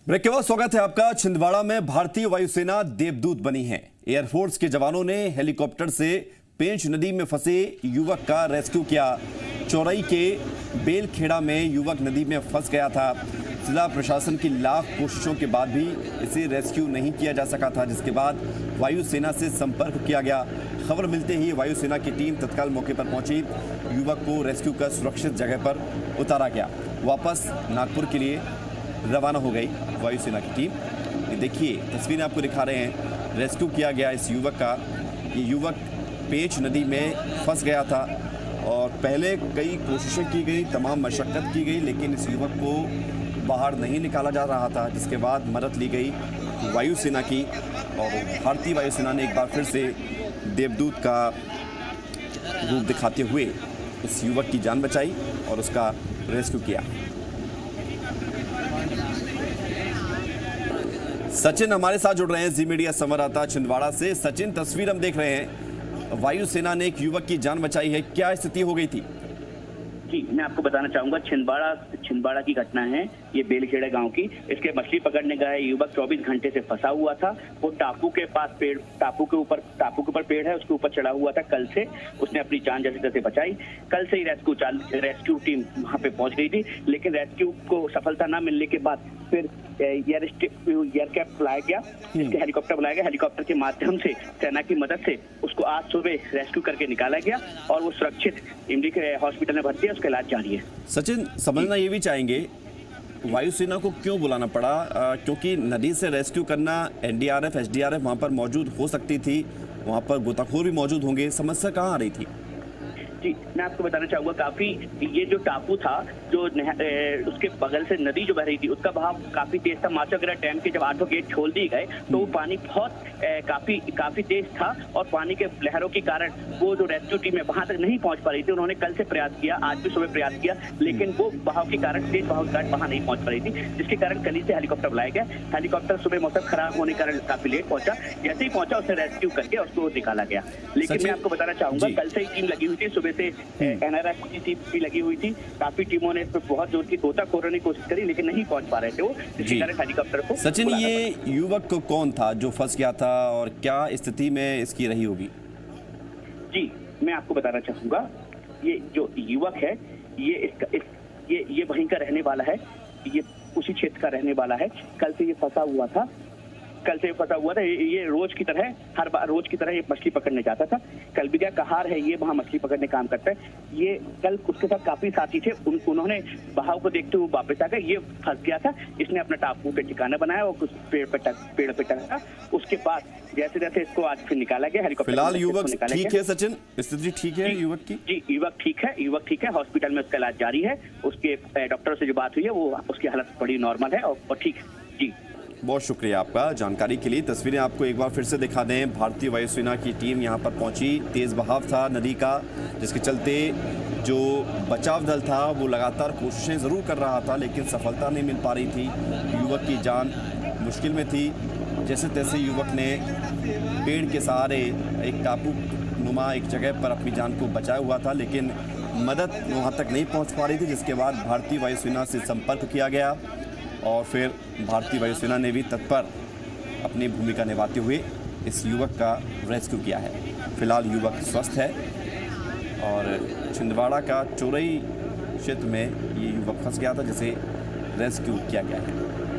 Break के बाद स्वागत है आपका। छिंदवाड़ा में भारतीय वायुसेना देवदूत बनी है। एयरफोर्स के जवानों ने हेलीकॉप्टर से पेंच नदी में फंसे युवक का रेस्क्यू किया। चौरई के बेलखेड़ा में युवक नदी में फंस गया था। जिला प्रशासन की लाख कोशिशों के बाद भी इसे रेस्क्यू नहीं किया जा सका था, जिसके बाद वायुसेना से संपर्क किया गया। खबर मिलते ही वायुसेना की टीम तत्काल मौके पर पहुंची। युवक को रेस्क्यू कर सुरक्षित जगह पर उतारा गया। वापस नागपुर के लिए रवाना हो गई वायुसेना की टीम। ये देखिए तस्वीरें आपको दिखा रहे हैं। रेस्क्यू किया गया इस युवक का। ये युवक पेंच नदी में फंस गया था और पहले कई कोशिशें की गई, तमाम मशक्क़त की गई, लेकिन इस युवक को बाहर नहीं निकाला जा रहा था, जिसके बाद मदद ली गई वायुसेना की और भारतीय वायुसेना ने एक बार फिर से देवदूत का रूप दिखाते हुए इस युवक की जान बचाई और उसका रेस्क्यू किया। सचिन हमारे साथ जुड़ रहे हैं, जी मीडिया संवाददाता छिंदवाड़ा से। सचिन, तस्वीर हम देख रहे हैं, वायुसेना ने एक युवक की जान बचाई है, क्या स्थिति हो गई थी? जी, मैं आपको बताना चाहूंगा, छिंदवाड़ा की घटना है ये, बेलखेड़ा गांव की। इसके मछली पकड़ने गए युवक 24 घंटे से फंसा हुआ था। वो टापू के पास टापू के ऊपर पेड़ है, उसके ऊपर चढ़ा हुआ था। कल से उसने अपनी जान जैसे तैसे बचाई। कल से ही रेस्क्यू टीम वहां पे पहुंच गई थी, लेकिन रेस्क्यू को सफलता न मिलने के बाद फिर एयरक्राफ्ट बुलाया गया, इसके हेलीकॉप्टर बुलाया गया। हेलीकॉप्टर के माध्यम से सेना की मदद से उसको आज सुबह रेस्क्यू करके निकाला गया और वो सुरक्षित इमली के हॉस्पिटल में भर्ती है, उसका इलाज जारी है। सचिन, समझना ये भी चाहेंगे वायुसेना को क्यों बुलाना पड़ा, क्योंकि नदी से रेस्क्यू करना एनडीआरएफ एसडीआरएफ वहां पर मौजूद हो सकती थी, वहां पर गोताखोर भी मौजूद होंगे, समस्या कहाँ आ रही थी? जी, मैं आपको बताना चाहूंगा, काफी ये जो टापू था, जो उसके बगल से नदी जो बह रही थी, उसका बहाव काफी तेज था। माचोगरा डैम के जब 8 गेट खोल दिए गए तो वो पानी बहुत काफी तेज था और पानी के लहरों के कारण वो जो रेस्क्यू टीम है वहां तक नहीं पहुंच पा रही थी। उन्होंने कल से प्रयास किया, आज भी सुबह प्रयास किया, लेकिन वो बहाव के कारण, तेज बहाव के कारण वहां नहीं पहुंच पा रही थी, जिसके कारण कल ही से हेलीकॉप्टर बुलाया गया। हेलीकॉप्टर सुबह मौसम खराब होने के कारण काफी लेट पहुंचा। जैसे ही पहुंचा उसे रेस्क्यू करके उसको निकाला गया। लेकिन मैं आपको बताना चाहूंगा, कल से ही टीम लगी हुई थी, सुबह से एनआरएफ की टीम भी लगी हुई थी। काफी टीमों ने इस पर बहुत जोर की गोताखोरी की कोशिश करी, लेकिन नहीं पहुंच पा रहे थे वो, जिसके कारण हेलीकॉप्टर को। सचिन, ये युवक कौन था जो फंस गया था और क्या स्थिति में इसकी रही होगी? जी, मैं आपको बताना चाहूंगा, ये जो युवक है ये वहीं का रहने वाला है, ये उसी क्षेत्र का रहने वाला है। कल से ये फंसा हुआ था। ये रोज की तरह ये मछली पकड़ने जाता था। कलबिगा कहार है, ये वहाँ मछली पकड़ने काम करता है। ये कल उसके साथ काफी साथी थे, उन्होंने बहाव को देखते हुए वापस आ गए। ये फंस गया था, इसने अपना टापू पे ठिकाना बनाया और कुछ पेड़ पे टंगा। उसके बाद जैसे जैसे इसको आज फिर निकाला गया हेलीकॉप्टर। फिलहाल युवक ठीक है सचिन, स्थिति ठीक है युवक की? जी, युवक ठीक है, हॉस्पिटल में उसका इलाज जारी है। उसके डॉक्टर से जो बात हुई है वो उसकी हालत बड़ी नॉर्मल है और ठीक है। जी, बहुत शुक्रिया आपका जानकारी के लिए। तस्वीरें आपको एक बार फिर से दिखा दें। भारतीय वायुसेना की टीम यहां पर पहुंची। तेज बहाव था नदी का, जिसके चलते जो बचाव दल था वो लगातार कोशिशें ज़रूर कर रहा था, लेकिन सफलता नहीं मिल पा रही थी। युवक की जान मुश्किल में थी। जैसे तैसे युवक ने पेड़ के सहारे एक टापू नुमा एक जगह पर अपनी जान को बचाया हुआ था, लेकिन मदद वहाँ तक नहीं पहुँच पा रही थी, जिसके बाद भारतीय वायुसेना से संपर्क किया गया और फिर भारतीय वायुसेना ने भी तत्पर अपनी भूमिका निभाते हुए इस युवक का रेस्क्यू किया है। फिलहाल युवक स्वस्थ है और छिंदवाड़ा का चौरई क्षेत्र में ये युवक फंस गया था, जिसे रेस्क्यू किया गया है।